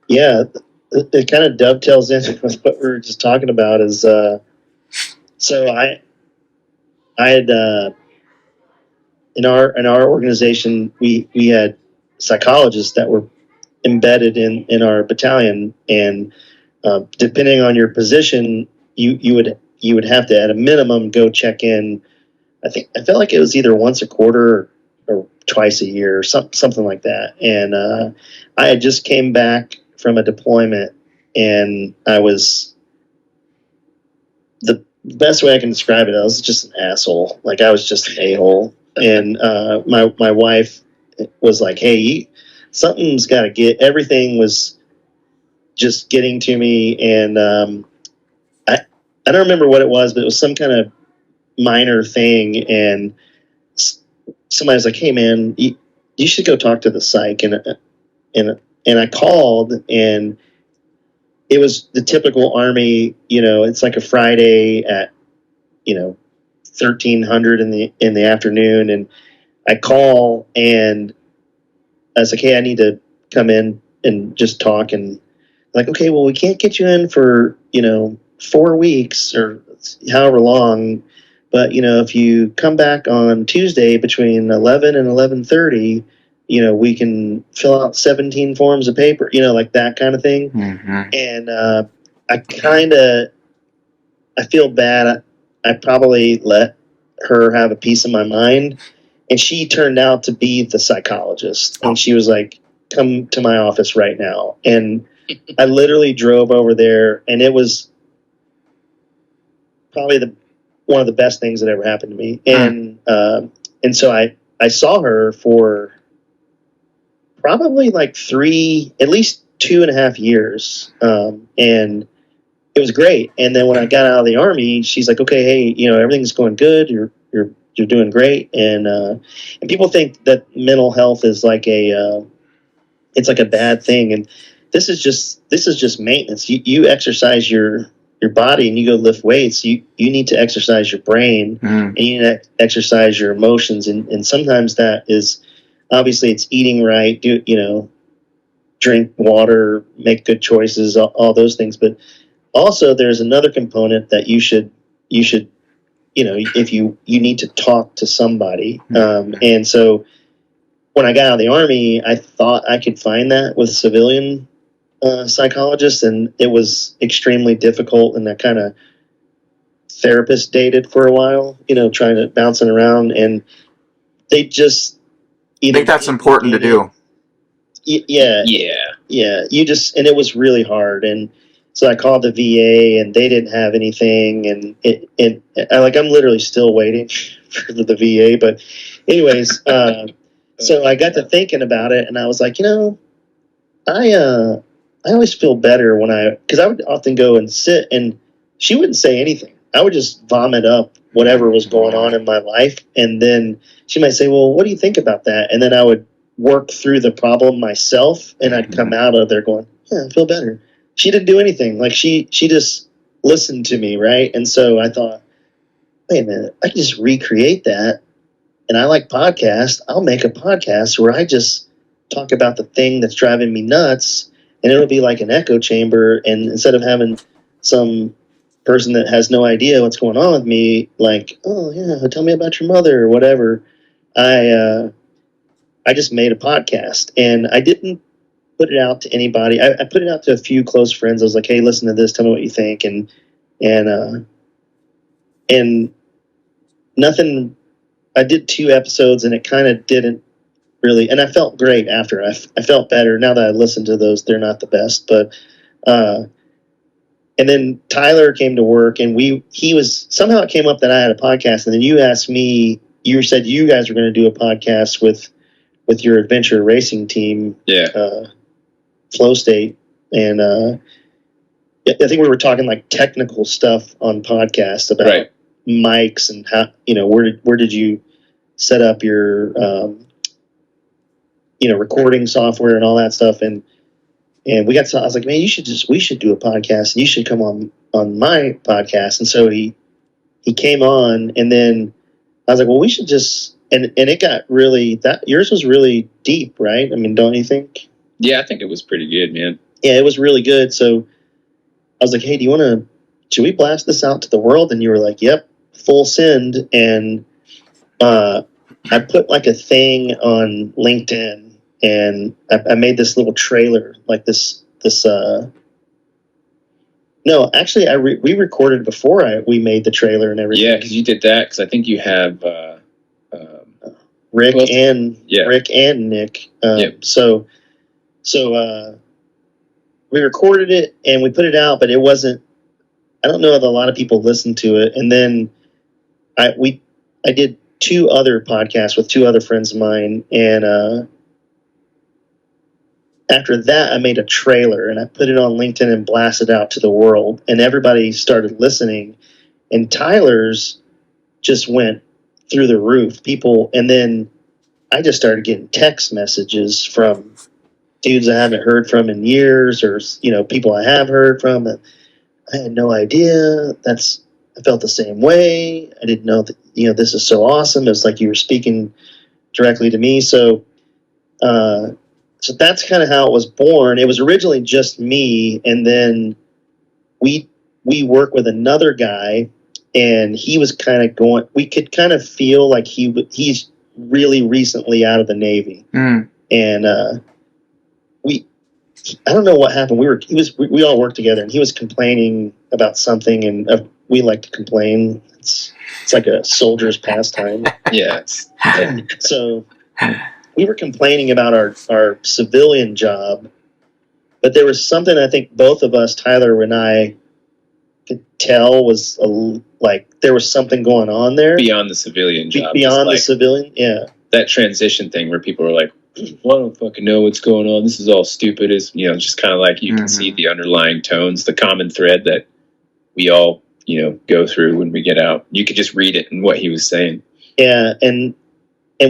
Yeah, it kind of dovetails in with what we were just talking about. Is so I had in our organization we had psychologists that were embedded in our battalion, and depending on your position, you would have to at a minimum go check in. I felt like it was either once a quarter or twice a year or something like that. And I had just came back from a deployment, and I was, the best way I can describe it, I was just an asshole. Like, I was just an a-hole. And my wife was like, hey, something's got to get, everything was just getting to me. And I don't remember what it was, but it was some kind of minor thing. And somebody was like, hey man, you should go talk to the psych. And I called, and it was the typical Army, it's like a Friday at, 1300 in the afternoon. And I call, and I was like, hey, I need to come in and just talk. And like, okay, well, we can't get you in for, 4 weeks or however long. But, if you come back on Tuesday between 11 and 11:30, we can fill out 17 forms of paper, like that kind of thing. Mm-hmm. And I feel bad. I probably let her have a piece of my mind. And she turned out to be the psychologist. And she was like, come to my office right now. And I literally drove over there, and it was probably one of the best things that ever happened to me. And so I saw her for probably like at least 2.5 years. And it was great. And then when I got out of the Army, she's like, okay, hey, everything's going good. You're doing great. And people think that mental health is like it's like a bad thing. And this is just maintenance. You exercise your body and you go lift weights. You need to exercise your brain, and you need to exercise your emotions. And sometimes that is, obviously it's eating right, drink water, make good choices, all those things. But also there's another component that you should, if you need to talk to somebody. And so when I got out of the Army, I thought I could find that with civilian psychologists, and it was extremely difficult, and I kind of therapist dated for a while, trying to bouncing around, and they just I think that's important to do. Yeah. You just, and it was really hard, and so I called the VA, and they didn't have anything, and I'm literally still waiting for the VA, but anyways, so I got to thinking about it, and I was like, I always feel better because I would often go and sit, and she wouldn't say anything. I would just vomit up whatever was going on in my life, and then she might say, well, what do you think about that? And then I would work through the problem myself, and I'd come out of there going, yeah, I feel better. She didn't do anything. Like she just listened to me, right? And so I thought, wait a minute, I can just recreate that. And I like podcasts. I'll make a podcast where I just talk about the thing that's driving me nuts, and it'll be like an echo chamber. And instead of having some person that has no idea what's going on with me, like, oh yeah, tell me about your mother or whatever, I just made a podcast, and I didn't put it out to anybody. I put it out to a few close friends. I was like, hey, listen to this. Tell me what you think. And nothing. I did 2 episodes, and it kind of didn't really, and I felt great after. I felt better now that I listened to those. They're not the best, but and then Tyler came to work, and he was, somehow it came up that I had a podcast, and then you asked me, you said you guys were going to do a podcast with your adventure racing team, Flow State, and I think we were talking like technical stuff on podcasts about mics and how, where did you set up your recording software and all that stuff, and we got to, I was like, man, we should do a podcast, and you should come on my podcast. And so he came on, and then I was like, well, we should just, and it got really, that yours was really deep, right? I mean, don't you think? Yeah, I think it was pretty good, man. Yeah, it was really good. So I was like, hey, should we blast this out to the world? And you were like, yep, full send. And I put like a thing on LinkedIn, and I made this little trailer, like this no, actually, we recorded before we made the trailer and everything. Yeah, because you did that, because I think you have Rick and Nick. So we recorded it and we put it out, but it wasn't, I don't know if a lot of people listened to it. And then I did 2 other podcasts with 2 other friends of mine, and after that I made a trailer, and I put it on LinkedIn and blasted out to the world, and everybody started listening, and Tyler's just went through the roof, people. And then I just started getting text messages from dudes I haven't heard from in years, or people I have heard from, and I had no idea. I felt the same way. I didn't know that, this is so awesome. It's like you were speaking directly to me. So that's kind of how it was born. It was originally just me, and then we work with another guy, and he was kind of going, we could kind of feel like he's really recently out of the Navy. And I don't know what happened. We all worked together, and he was complaining about something, and we like to complain. It's like a soldier's pastime. Yeah. So we were complaining about our civilian job, but there was something I think both of us, Tyler and I, could tell was like there was something going on there beyond the civilian job. Beyond the civilian, yeah. That transition thing where people are like, well, I don't fucking know what's going on. This is all stupid. Is just kind of like you can see the underlying tones, the common thread that we all go through when we get out. You could just read it in what he was saying. Yeah, and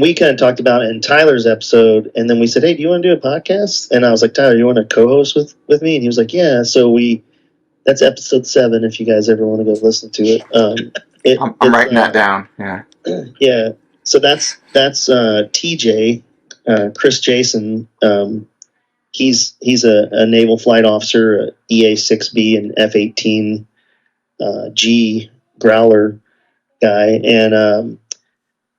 we kind of talked about it in Tyler's episode, and then we said, hey, do you want to do a podcast? And I was like, Tyler, you want to co-host with me? And he was like, yeah. So that's episode 7 if you guys ever want to go listen to it. I'm writing that down. Yeah. Yeah. So that's TJ, Chris Jason. He's a naval flight officer, EA-6B and F-18 G Growler guy, and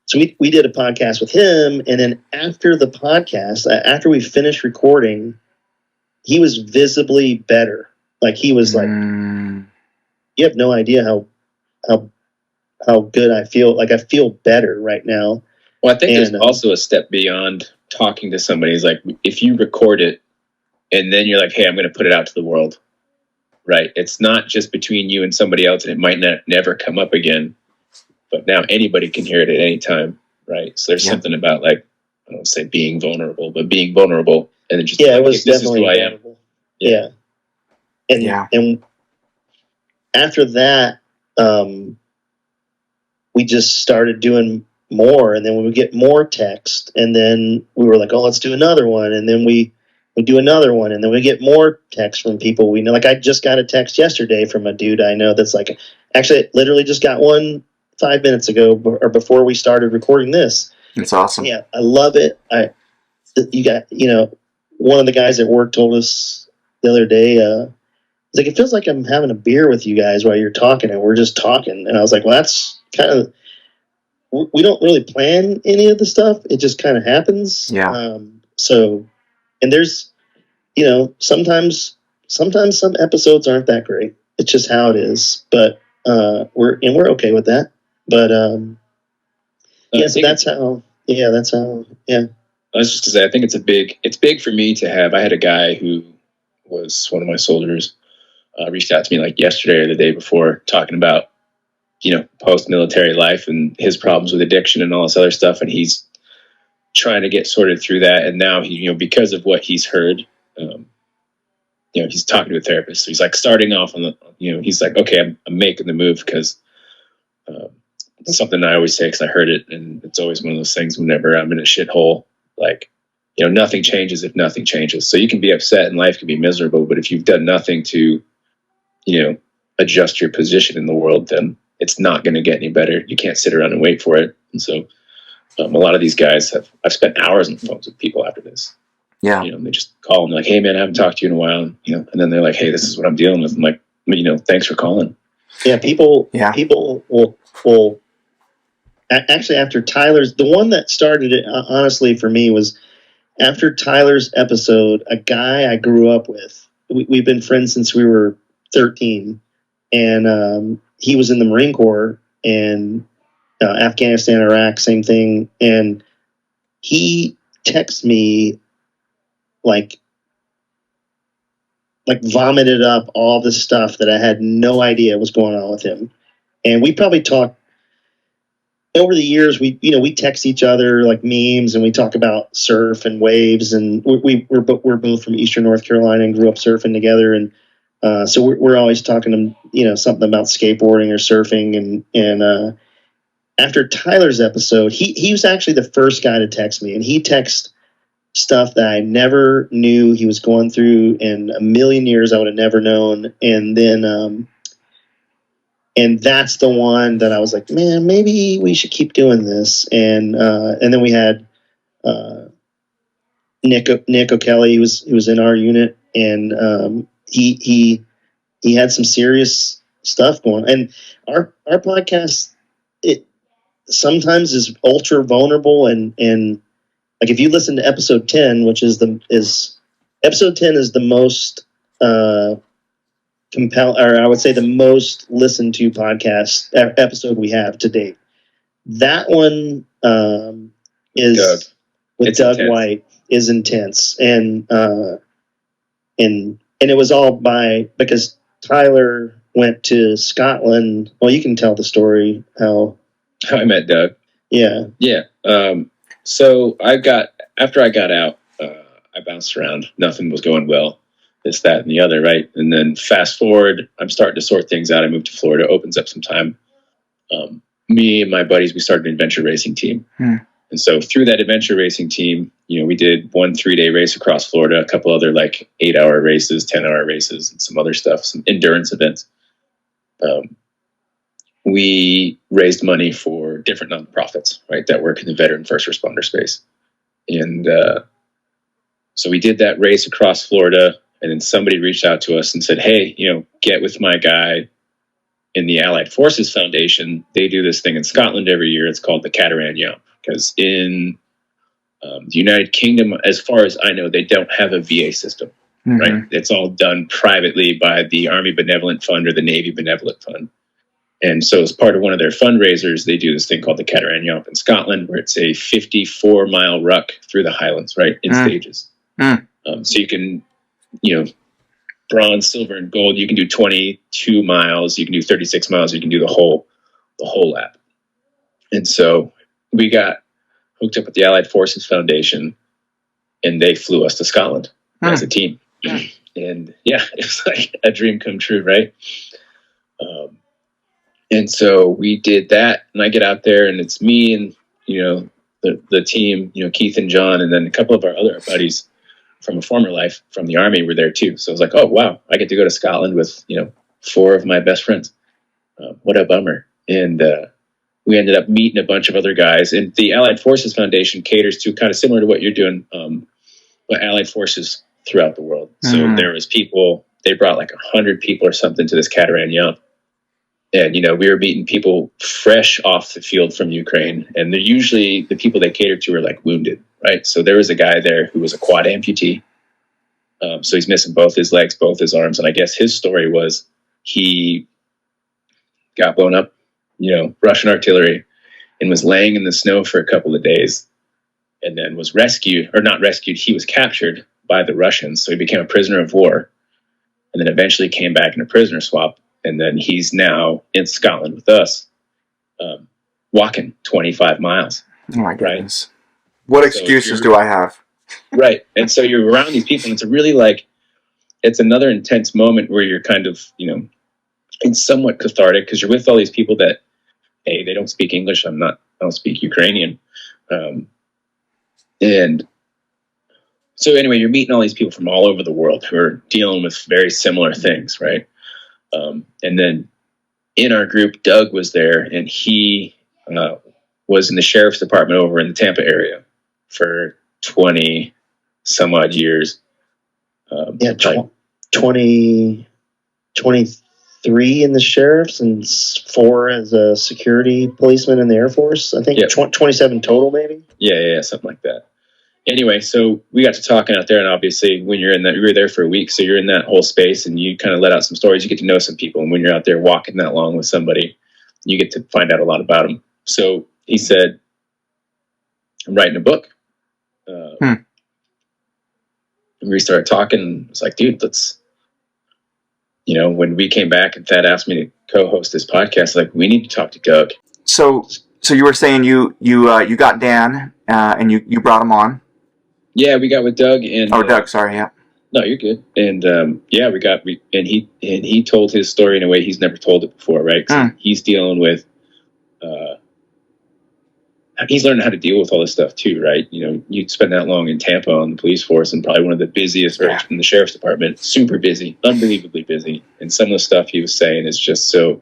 So we did a podcast with him, and then after the podcast, after we finished recording, he was visibly better. Like he was like, you have no idea how good I feel. Like I feel better right now. Well, I think there's also a step beyond talking to somebody. Is like if you record it and then you're like, hey, I'm going to put it out to the world, right? It's not just between you and somebody else, and it might never come up again. But now anybody can hear it at any time, right? So there's something about like, I don't say being vulnerable, but being vulnerable, and then just it like, was this definitely is who vulnerable. I am. And after that, we just started doing more, and then we would get more text, and then we were like, oh, let's do another one, and then we do another one, and then we get more text from people we know. Like I just got a text yesterday from a dude I know that's like, actually literally just got one 5 minutes ago or before we started recording this. It's awesome. Yeah, I love it. One of the guys at work told us the other day, it's like, it feels like I'm having a beer with you guys while you're talking, and we're just talking. And I was like, well, that's kind of, we don't really plan any of the stuff. It just kind of happens. Yeah. And there's, sometimes some episodes aren't that great. It's just how it is. But we're okay with that. But so that's how. Yeah, that's how. Yeah. I was just to say, I think it's big for me to have. I had a guy who was one of my soldiers reached out to me like yesterday or the day before, talking about post-military life and his problems with addiction and all this other stuff, and he's trying to get sorted through that. And now he, because of what he's heard, he's talking to a therapist. So he's like starting off on the, he's like, okay, I'm making the move because it's something I always say because I heard it, and it's always one of those things whenever I'm in a shithole, like, nothing changes if nothing changes. So you can be upset and life can be miserable, but if you've done nothing to, adjust your position in the world, then it's not going to get any better. You can't sit around and wait for it. And so a lot of these guys I've spent hours on the phones with people after this. Yeah. They just call and they're like, hey man, I haven't talked to you in a while. And then they're like, hey, this is what I'm dealing with. I'm like, thanks for calling. Yeah. People will actually, after Tyler's, the one that started it, honestly, for me was after Tyler's episode, a guy I grew up with, we've been friends since we were 13. And he was in the Marine Corps, and Afghanistan, Iraq, same thing. And he texted me like vomited up all this stuff that I had no idea was going on with him. And we probably talked over the years. We text each other like memes, and we talk about surf and waves. And we're both from Eastern North Carolina and grew up surfing together. And so we're always talking to something about skateboarding or surfing, and after Tyler's episode, he was actually the first guy to text me, and he texted stuff that I never knew he was going through in a million years. I would have never known, and then and that's the one that I was like, man, maybe we should keep doing this, and then we had Nick O'Kelly, who was in our unit, and he had some serious stuff going. And our podcast, it sometimes is ultra vulnerable, and like if you listen to episode 10, which is episode 10 is the most or I would say the most listened to podcast episode we have to date. That one is with Doug White is intense, and it was all because Tyler went to Scotland. Well, you can tell the story how I met Doug. Yeah. So after I got out, I bounced around. Nothing was going well. This, that, and the other, right? And then fast forward, I'm starting to sort things out. I moved to Florida, opens up some time. Me and my buddies, we started an adventure racing team. And so through that adventure racing team, we did 1 3-day race across Florida, a couple other like 8-hour races, 10-hour races, and some other stuff, some endurance events. We raised money for different nonprofits, right, that work in the veteran first responder space. And so we did that race across Florida, and then somebody reached out to us and said, hey, get with my guy in the Allied Forces Foundation, they do this thing in Scotland every year. It's called the Catamaran Jump, because in the United Kingdom, as far as I know, they don't have a VA system, right? It's all done privately by the Army Benevolent Fund or the Navy Benevolent Fund. And so as part of one of their fundraisers, they do this thing called the Catamaran Jump in Scotland, where it's a 54-mile ruck through the Highlands, right, in stages. So you can, bronze, silver, and gold. You can do 22 miles. You can do 36 miles. You can do the whole lap. And so we got hooked up with the Allied Forces Foundation, and they flew us to Scotland as a team. And yeah, it was like a dream come true, right? And so we did that, and I get out there, and it's me and the team, Keith and John, and then a couple of our other buddies from a former life from the Army were there too. So I was like, oh wow, I get to go to Scotland with 4 of my best friends. What a bummer. And we ended up meeting a bunch of other guys, and the Allied Forces Foundation caters to kind of similar to what you're doing, but Allied forces throughout the world. So there was people, they brought like 100 people or something to this Catamaran Jump. And, we were meeting people fresh off the field from Ukraine. And they're usually, the people they cater to are like wounded, right? So there was a guy there who was a quad amputee. So he's missing both his legs, both his arms. And I guess his story was he got blown up, Russian artillery, and was laying in the snow for a couple of days, and then was rescued, or not rescued, he was captured by the Russians. So he became a prisoner of war, and then eventually came back in a prisoner swap. And then he's now in Scotland with us, walking 25 miles. Oh my goodness. Right? What excuses do I have? Right. And so you're around these people, and it's really it's another intense moment where you're kind of, it's somewhat cathartic, because you're with all these people that, hey, they don't speak English. I don't speak Ukrainian. And so anyway, you're meeting all these people from all over the world who are dealing with very similar things, right? And then in our group, Doug was there, and he was in the sheriff's department over in the Tampa area for 20 some odd years. 23 in the sheriff's and 4 as a security policeman in the Air Force. I think 27 total, maybe. Yeah, something like that. Anyway, so we got to talking out there, and obviously when you're in that, you were there for a week, so you're in that whole space, and you kind of let out some stories. You get to know some people, and when you're out there walking that long with somebody, you get to find out a lot about them. So he said, I'm writing a book. And we started talking. It's like, dude, let's, when we came back and Thad asked me to co-host this podcast, like, we need to talk to Doug. So you were saying you got Dan, and you brought him on. Yeah, we got with Doug and Doug. Sorry, yeah. No, you're good. And and he told his story in a way he's never told it before, right? He's dealing with, he's learning how to deal with all this stuff too, right? You spend that long in Tampa on the police force, and probably one of the busiest in the sheriff's department, super busy, unbelievably busy. And some of the stuff he was saying is just so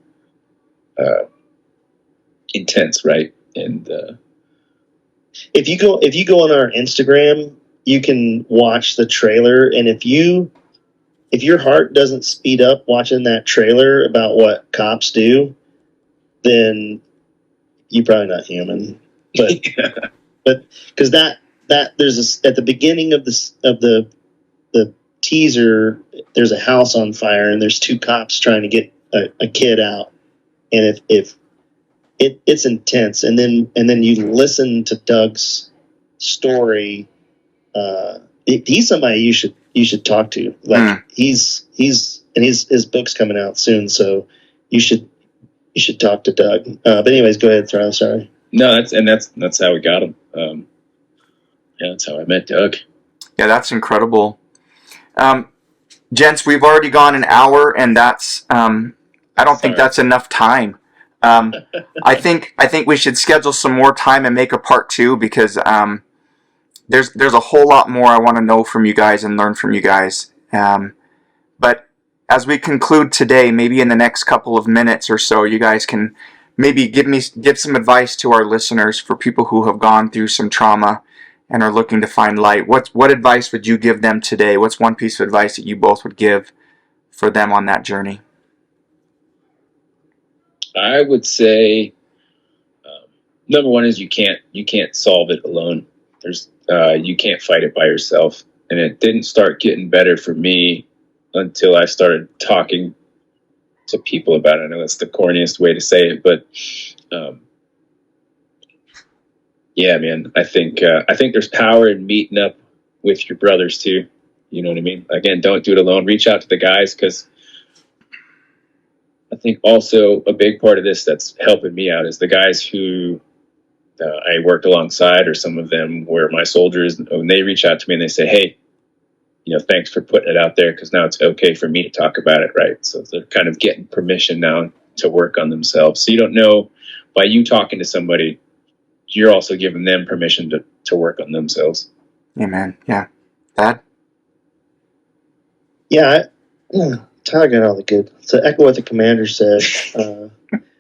intense, right? And if you go on our Instagram, you can watch the trailer, and if your heart doesn't speed up watching that trailer about what cops do, then you're probably not human. But but because that there's at the beginning of the teaser, there's a house on fire, and there's 2 cops trying to get a kid out, and if it's intense, and then you listen to Doug's story. He's somebody you should talk to. Like he's his book's coming out soon, so you should talk to Doug. But anyways, go ahead, Throw. Sorry. No, that's how we got him. That's how I met Doug. Yeah, that's incredible. Gents, we've already gone an hour, and that's I don't think that's enough time. I think we should schedule some more time and make a part 2, because there's a whole lot more I want to know from you guys and learn from you guys. But as we conclude today, maybe in the next couple of minutes or so, you guys can maybe give some advice to our listeners for people who have gone through some trauma and are looking to find light. What advice would you give them today? What's one piece of advice that you both would give for them on that journey? I would say number one is you can't solve it alone. There's you can't fight it by yourself, and it didn't start getting better for me until I started talking to people about it. I know that's the corniest way to say it, but yeah, man, I think there's power in meeting up with your brothers too. You know what I mean? Again, don't do it alone. Reach out to the guys, because I think also a big part of this that's helping me out is the guys who I worked alongside, or some of them were my soldiers, when they reach out to me and they say, hey, thanks for putting it out there, because now it's okay for me to talk about it, right? So they're kind of getting permission now to work on themselves. So you don't know, by you talking to somebody, you're also giving them permission to work on themselves. Amen. Yeah. Thad? Yeah, Tyler got all the good. So echo what the commander said.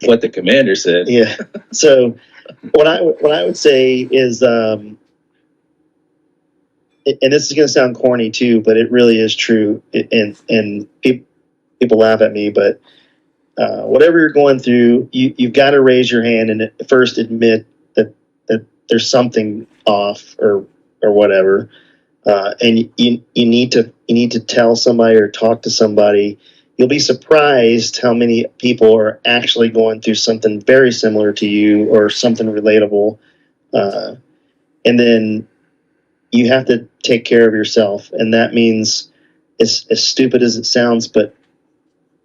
What the commander said. Yeah. So what I would say is, and this is going to sound corny too, but it really is true. And people laugh at me, but whatever you're going through, you've got to raise your hand and first admit that there's something off or whatever. And you need to tell somebody or talk to somebody. You'll be surprised how many people are actually going through something very similar to you or something relatable. And then you have to take care of yourself. And that means, as stupid as it sounds, but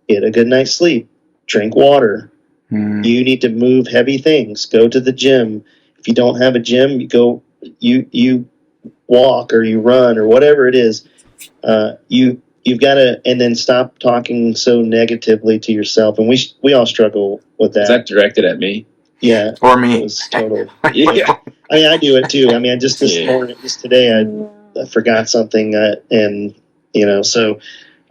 get a good night's sleep, drink water. You need to move heavy things, go to the gym. If you don't have a gym, you walk or you run or whatever it is. You've got to, and then stop talking so negatively to yourself. And we all struggle with that. Is that directed at me? Yeah. Or me. It was total. Yeah. I mean, I do it too. I mean, just this morning, just today, I forgot something, and so.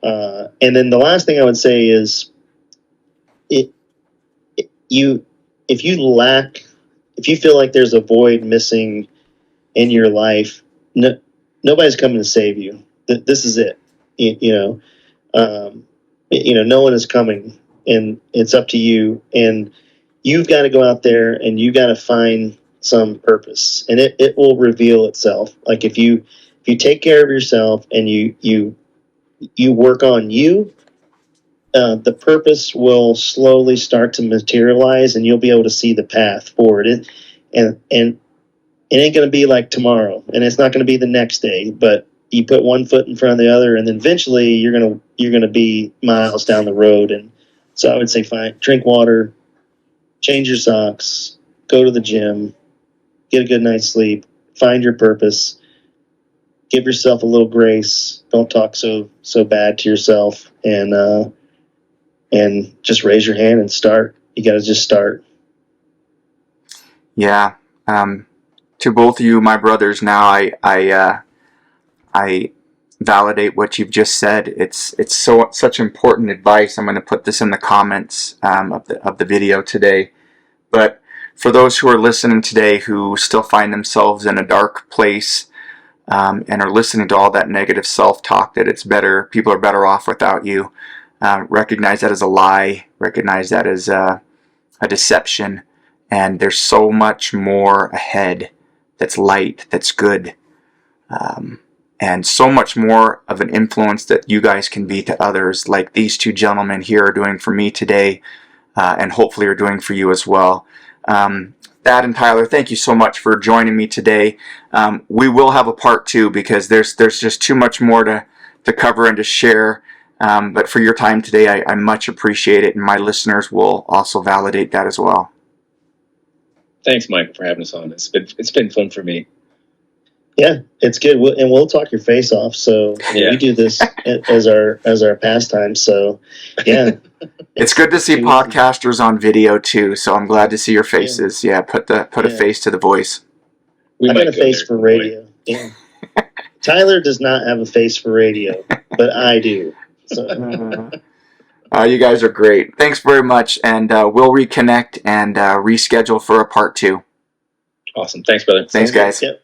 And then the last thing I would say is, if you feel like there's a void missing in your life, nobody's coming to save you. This is it. No one is coming, and it's up to you. And you've got to go out there and you got to find some purpose, and it will reveal itself. Like if you take care of yourself and you work on you, the purpose will slowly start to materialize, and you'll be able to see the path forward. And it ain't going to be like tomorrow, and it's not going to be the next day, but you put one foot in front of the other, and then eventually you're gonna be miles down the road. And so I would say, fine, drink water, change your socks, go to the gym, get a good night's sleep, find your purpose, give yourself a little grace, don't talk so bad to yourself, and just raise your hand and start. You got to just start. Yeah. To both of you, my brothers, now I validate what you've just said. It's such important advice. I'm going to put this in the comments of the video today. But for those who are listening today who still find themselves in a dark place and are listening to all that negative self-talk that people are better off without you, recognize that as a lie. Recognize that as a deception. And there's so much more ahead that's light, that's good. And so much more of an influence that you guys can be to others, like these two gentlemen here are doing for me today, and hopefully are doing for you as well. Thad and Tyler, thank you so much for joining me today. We will have a part 2 because there's just too much more to cover and to share. But for your time today, I much appreciate it, and my listeners will also validate that as well. Thanks, Mike, for having us on. It's been fun for me. Yeah, it's good, and we'll talk your face off. So we do this as our pastime. So yeah, it's good to see podcasters on video too. So I'm glad to see your faces. Yeah, put a face to the voice. I got a face for radio. Yeah, Tyler does not have a face for radio, but I do. So. You guys are great. Thanks very much, and we'll reconnect and reschedule for a part 2. Awesome. Thanks, brother. Thanks, guys. Yep.